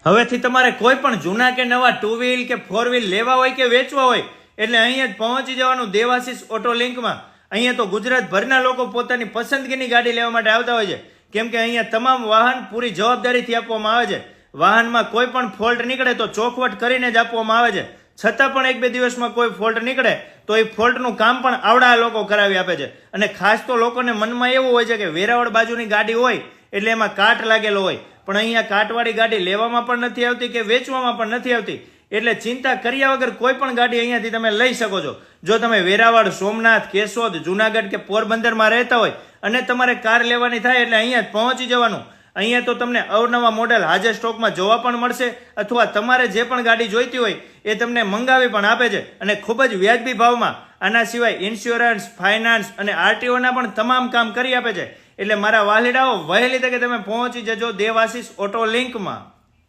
હવેથી તમારે કોઈ પણ જૂના કે નવા 2 વ્હીલ કે 4 વ્હીલ લેવા હોય કે વેચવા હોય એટલે અહીંયા જ પહોંચી જવાનું દેવાશીષ ઓટો લિંકમાં. અહીંયા તો ગુજરાતભરના લોકો પોતાની પસંદગીની ગાડી લેવા માટે આવતા હોય છે, કેમ કે અહીંયા તમામ વાહન પૂરી જવાબદારીથી આપવામાં આવે છે. વાહનમાં કોઈ પણ ફોલ્ટ નીકળે તો ચોખવટ કરીને જ આપવામાં આવે છે. છતાં પણ 1-2 દિવસમાં કોઈ ફોલ્ટ નીકળે તો એ ફોલ્ટનું કામ પણ આવડા લોકો કરાવી આપે છે. અને ખાસ તો લોકોને મનમાં એવું હોય છે કે વેરાવળ બાજુની ગાડી હોય એટલે એમાં કાટ લાગેલો હોય, પણ અહીંયા કાટવાળી ગાડી લેવામાં પણ નથી આવતી કે વેચવામાં પણ નથી આવતી. એટલે ચિંતા કર્યા વગર કોઈ પણ ગાડી અહીંયાથી તમે લઈ શકો છો. જો તમે વેરાવળ, સોમનાથ, કેશોદ, જુનાગઢ કે પોરબંદરમાં રહેતા હોય અને તમારે કાર લેવાની થાય એટલે અહીંયા જ પહોંચી જવાનું. અહીંયા તો તમને અવનવા મોડેલ હાજર સ્ટોકમાં જોવા પણ મળશે, અથવા તમારે જે પણ ગાડી જોઈતી હોય એ તમને મંગાવી પણ આપે છે, અને ખૂબ જ વ્યાજબી ભાવમાં. આના સિવાય ઇન્સ્યોરન્સ, ફાઇનાન્સ અને આરટીઓના પણ તમામ કામ કરી આપે છે. એટલે મારા વાલીડાઓ, વહેલી તકે તમે પહોંચી જજો દેવાશીષ ઓટો લિંકમાં.